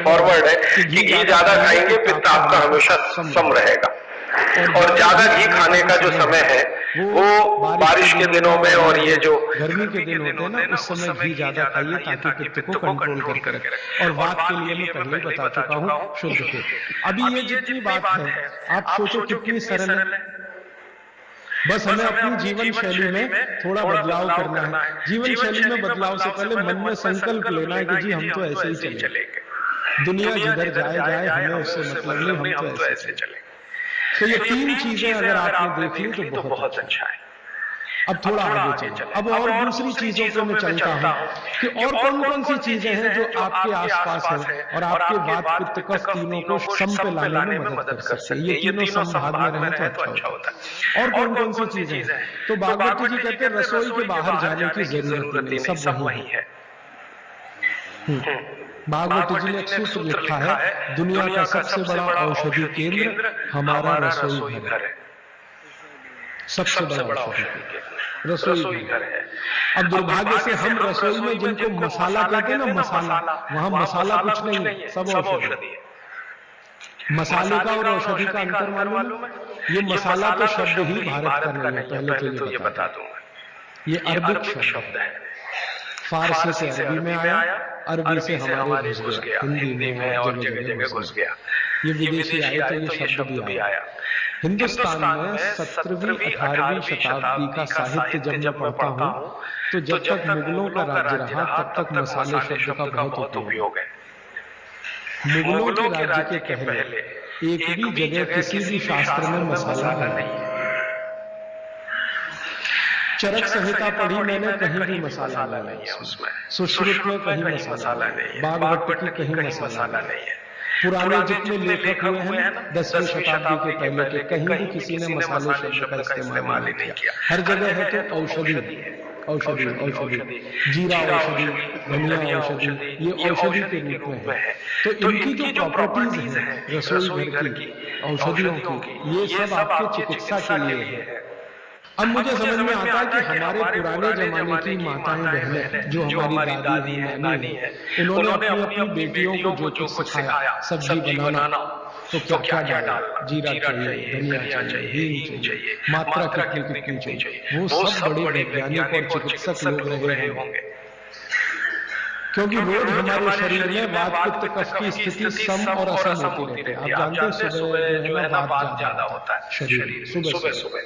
Forward है कि घी ज्यादा खाएंगे पित्त आपका हमेशा सम रहेगा। और ज्यादा घी खाने का जो समय है वो बारिश के दिनों में और ये जो गर्मी के दिन होते हैं ना, उस समय घी ज्यादा खाइए ताकि पित्त को कंट्रोल करके रखे। और वात के लिए मैं पहले ही बता चुका हूँ शुद्ध पित्त। अभी ये जितनी बात है आप सोचो कितनी सरल है। बस हमें अपनी जीवन शैली में थोड़ा बदलाव करना है। जीवन शैली में बदलाव से पहले मन में संकल्प लेना है कि जी हम तो ऐसे ही चलेंगे, दुनिया जिधर जाए जाए हमें उससे मतलब नहीं, हम तो ऐसे चलेंगे। तो ये तीन चीजें अगर आपने देख ली तो बहुत अच्छा है। अब थोड़ा आगे चलो। अब और दूसरी चीजों पे मैं चलता हूँ कि और कौन कौन सी चीजें हैं जो आपके आसपास है और आपके वात पित्त कफ तीनों को सम पे लाने में मदद कर सकते हैं। ये तीनों समभाग में रहे तो अच्छा होता है। और कौन कौन सी चीजें हैं? तो भागवत जी कहते हैं रसोई के बाहर जाने की जरूरत नहीं, सब वही है। भागवत जी ने एक सूत्र लिखा है, दुनिया का सबसे बड़ा औषधि केंद्र हमारा रसोई घर है। सबसे बड़ा औषधि केंद्र रसोई घर है। अब दुर्भाग्य से हम रसोई में जिनको मसाला कहते हैं ना, मसाला, वहां मसाला कुछ नहीं है, सब औषधि है। मसाले का और औषधि का अंतर मालूम है? ये मसाला तो शब्द ही भारत का नहीं है, पहले तो ये बता दूंगा। ये अरबिक शब्द है, फारसी से अरबी में आया, अरबी से हमारे घुस गया, हिंदी में और जगह जगह घुस गया। ये विदेशी आए तो ये शब्द भी आया। हिंदुस्तान में 17वीं 18वीं शताब्दी का साहित्य जब मैं पढ़ता हूँ तो जब तक मुगलों का राज्य रहा तब तक मसाले शब्द का बहुत उपयोग है। मुगलों के राज्य के पहले एक भी जगह किसी भी शास्त्र में मसाला नहीं है। चरक संहिता पढ़ी मैंने, कहीं भी मसाला नहीं है उसमें। सुश्रुत में कहीं मसाला नहीं है, भागवत की कहीं मसाला नहीं है। पुराने जितने लेखक हुए हैं 10वीं शताब्दी के पहले के, कहीं भी किसी ने मसाले शब्द का इस्तेमाल नहीं किया। हर जगह है तो औषधि, औषधि, औषधि, जीरा औषधि, धनिया औषधि, ये औषधि के रूप में है। तो इनकी जो प्रॉपर्टीज है रसोई घर की, औषधियों की, ये सब आपके चिकित्सा के लिए है। अब मुझे समझ में आता है कि हमारे पुराने जमाने की माताएं बहनें जो हमारी दादी है, नानी है, उन्होंने अपनी बेटियों को जो कुछ सिखाया, सब्जी बनाना तो क्या क्या डालना, जीरा चाहिए, धनिया चाहिए, हींग चाहिए, मात्रा कितनी चाहिए, वो सब बड़े वैज्ञानिक और चिकित्सक लोग रहे होंगे। क्योंकि रोज हमारे शरीर में वात पित्त कफ की स्थिति सम और असम होती रहती है। आप जानते हैं सुबह जो है ना वात ज्यादा होता है शरीर, सुबह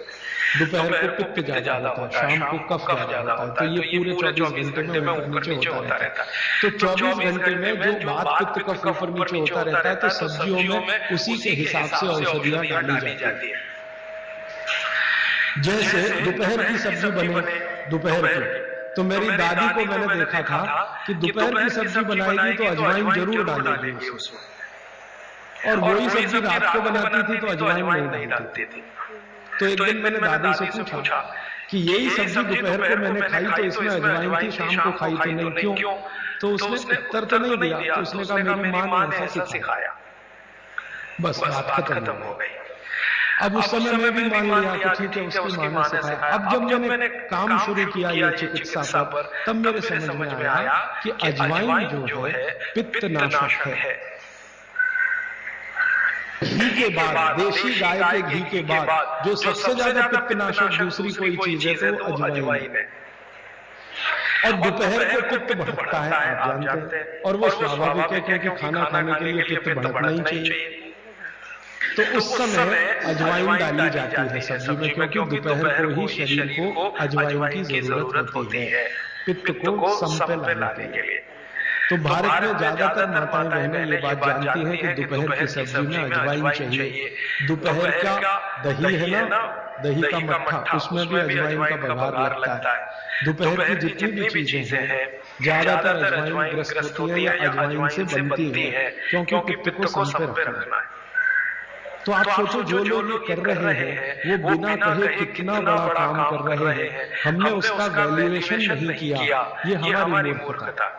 दोपहर को पित्त ज्यादा होता है, शाम को कफ ज्यादा होता है। तो ये पूरे 24 घंटे में ऊपर नीचे होता रहता है। तो 24 घंटे में जो वात पित्त कफ ऊपर नीचे होता रहता है तो सब्जियों में उसी के हिसाब से औषधियां डाली जाती है। जैसे दोपहर की सब्जी बने दोपहर की, तो मेरी दादी को मैंने देखा था कि दोपहर की सब्जी बनाएगी तो अजवाइन जरूर डालेगी उसमें, और वही सब्जी रात को बनाती थी तो अजवाइन नहीं डालती थी। तो एक दिन मैंने दादी से पूछा कि यही सब्जी दोपहर को मैंने खाई तो इसमें अजवाइन थी, शाम को खाई तो नहीं, क्यों? तो उसने उत्तर तो नहीं दिया। तो उसने कहा मेरी माँ ने ऐसा सिखाया। बस बात खत्म हो गई। अब उस समय मैं भी मान लिया कि ठीक है उसकी माँ ने सिखाया। अब जब मैंने काम शुरू किया ये चिकित्सा पर, तब मेरे समझ में आया कि अजवाइन जो है पित्त नाशक है। घी के बाद, देशी गाय के घी के बाद जो सबसे ज्यादा पित्तनाशक दूसरी कोई चीज है तो अजवाइन है। और दोपहर को पित्त बढ़ता है आप जानते हैं, और वो स्वाभाविक है क्योंकि खाना खाने के लिए पित्त बढ़ना ही चाहिए। तो उस समय अजवाइन डाली जाती है सब्जी में, क्योंकि दोपहर को ही शरीर को अजवाइन की जरूरत होती है पित्त को सम पे लाने के लिए। तो भारत में ज्यादातर माताएं बहनें ये बात जानती हैं कि दोपहर की सब्जी में अजवाइन चाहिए। दोपहर का दही है ना, दही का मट्ठा, उसमें भी अजवाइन का व्यवहार लगता है। दोपहर की जितनी भी चीजें हैं ज्यादातर अजवाइन ग्रस्त होती है या अजवाइन से बनती है, क्योंकि पित्त को सम पे रखना है। तो आप सोचो जो लोग कर रहे हैं वो बिना कहे कितना बड़ा काम कर रहे हैं, हमने उसका वैल्यूएशन नहीं किया। ये हमारी मूर्खता।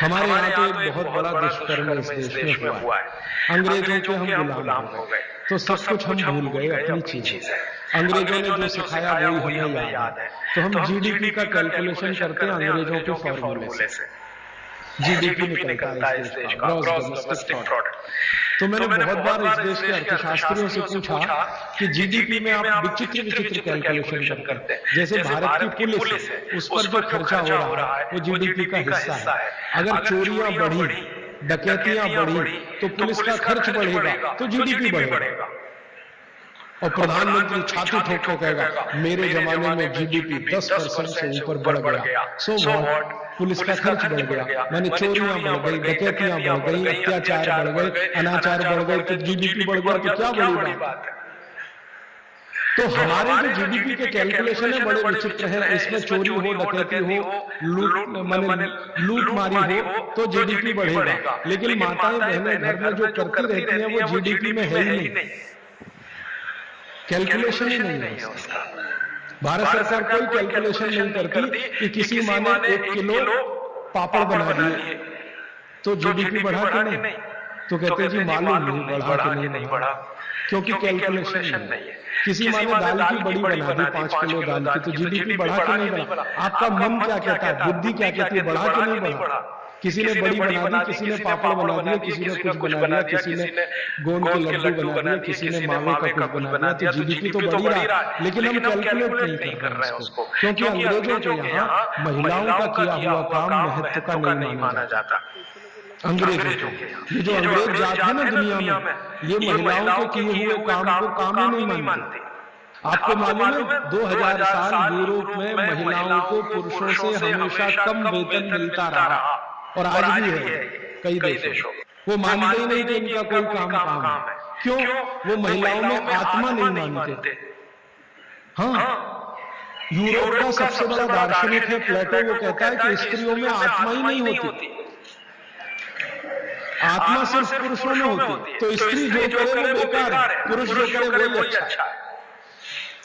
हमारे यहाँ तो एक बहुत बड़ा दुष्कर्म इस देश में हुआ है। अंग्रेजों के हम गुलाम हो गए, तो सब कुछ हम भूल गए अपनी चीजें। अंग्रेजों ने जो सिखाया वही हमें याद है। तो हम जीडीपी का कैलकुलेशन करते हैं अंग्रेजों के फॉर्मूले से। जीडीपी निकलता है इस देश का, ग्रॉस डोमेस्टिक प्रोडक्ट। तो मैंने बहुत बार इस देश के अर्थशास्त्रियों से पूछा कि जीडीपी में आप विचित्र विचित्र कैलकुलेशन करते हैं, जैसे भारत की पुलिस है उस पर जो खर्चा हो रहा है वो जीडीपी का हिस्सा है। अगर चोरियां बढ़ी, डकैतियां बढ़ी तो पुलिस का खर्च बढ़ेगा तो जीडीपी बढ़ेगा। और प्रधानमंत्री छाती ठोक के कहेगा मेरे जमाने में जीडीपी 10% से ऊपर बढ़ गया, सो व्हाट, पुलिस का खर्च बढ़ गया, मैंने चोरियां बढ़ गई, डकैतियां बढ़ गई, अत्याचार बढ़ गए, अनाचार बढ़ गए, तो जीडीपी बढ़ गया, तो क्या बड़ी बात है। तो हमारे जो जीडीपी के कैलकुलेशन है बड़े विचित्र हैं। इसमें चोरी हो, डकैती हो, लूट मारी हो तो जीडीपी बढ़ेगा, लेकिन माताएं बहनें घर में जो करती रहती हैं वो जीडीपी में है ही नहीं, कैलकुलेशन ही नहीं है उसका। भारत सरकार कोई कैलकुलेशन नहीं करती कि किसी माँ ने 1 किलो पापड़ बना दिए तो जीडीपी बढ़ा कि नहीं, तो कहते जी मालूम नहीं बढ़ा कि नहीं बढ़ा, क्योंकि कैलकुलेशन नहीं है। किसी माँ ने दाल की बड़ी बना दी 5 किलो दाल की, तो जीडीपी बढ़ा कि नहीं बढ़ा। आपका मन क्या कहता है, बुद्धि क्या कहती है, बढ़ा कि नहीं बढ़ा। किसी ने बड़ी बना दी, किसी ने पापड़ बना दिया, किसी ने कुछ बना दिया, किसी ने गोंद के लड्डू बना दिया, किसी ने मावे का कुछ बना दिया, तो जीडीपी तो बढ़ रहा है, लेकिन हम कैलकुलेट नहीं कर रहे हैं उसको, क्योंकि अंग्रेजों के यहाँ महिलाओं का किया हुआ काम महत्व का नहीं माना जाता। अंग्रेजों के ये जो अंग्रेज जात है ना दुनिया में, ये महिलाओं के किए हुए काम को काम ही नहीं मानते। आपको मालूम है 2000 साल यूरोप में महिलाओं को पुरुषों से हमेशा कम वेतन मिलता रहा, और आज भी है कई देशों। वो मानते ही नहीं कि इनका कोई काम है। क्यों? वो महिलाओं में आत्मा नहीं मानते। हाँ, यूरोप का सबसे बड़ा दार्शनिक है प्लेटो, वो कहता है कि स्त्रियों में आत्मा ही नहीं होती, आत्मा सिर्फ पुरुषों में होती। तो स्त्री जो करे वो बेकार है, पुरुष जो करे वही अच्छा है।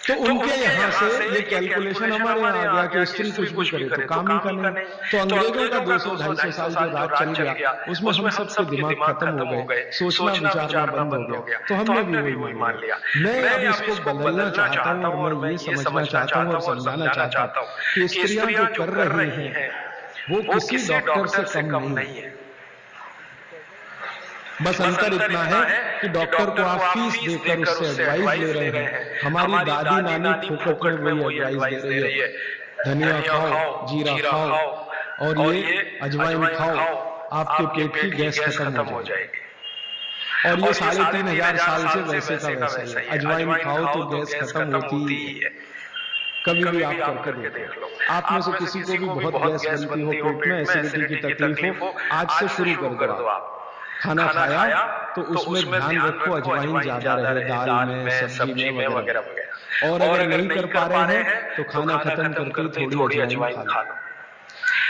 तो उनके यहाँ से ये कैलकुलेशन हमारे यहाँ आ गया कि स्त्री कुछ भी करे तो काम ही का नहीं। तो अंग्रेजों का 200-250 साल जो राज चल गया उसमें हम सबके दिमाग खत्म हो गए, सोचना विचारना बंद हो गया, तो हमने भी वही मान लिया। मैं अब इसको बदलना चाहता हूँ और मैं ये समझना चाहता हूँ और समझाना चाहता हूँ कि स्त्रियां जो कर रही हैं वो किसी डॉक्टर से कम नहीं है। बस अंतर इतना है कि डॉक्टर को आप फीस देकर उससे एडवाइस ले रहे हैं। हमारी दादी नानी फोकट में वही एडवाइस दे रही है, धनिया खाओ, जीरा खाओ और ये अजवाइन खाओ, आपके पेट की गैस खत्म हो जाएगी। और ये 3500 साल से वैसे का वैसा है, अजवाइन खाओ तो गैस खत्म होती ही है। कभी भी आप करके देख लो। आप में से किसी को भी बहुत गैस बनती हो, पेट में एसिडिटी की तकलीफ हो, आज से शुरू कर दो आप। खाना खाया तो उसमें ध्यान रखो अजवाइन ज्यादा रहे दाल में, सब्जी में वगैरह वगैरह। और अगर नहीं कर पा रहे हैं तो खाना खत्म करके थोड़ी अजवाइन खा लो।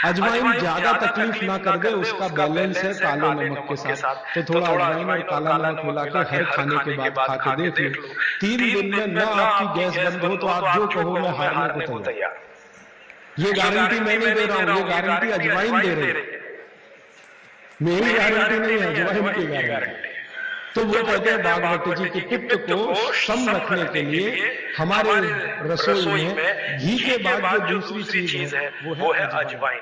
अजवाइन ज्यादा तकलीफ ना कर दे, उसका बैलेंस है काले नमक के साथ, तो थोड़ा अजवाइन और काला नमक मिला के हर खाने के बाद खा के देख लो। 3 दिन में न आपकी गैस बंद हो तो आप जो कहो मैं हारने को तैयार। ये गारंटी मैं नहीं दे रहा हूँ, ये गारंटी अजवाइन दे रही है, मेरी गारंटी नहीं है, अजवाइन की गारंटी। तो वो कहते हैं भागवत जी की पित्त को सम रखने के लिए हमारे रसोई में घी के बाद जो दूसरी चीज है वो है अजवाइन।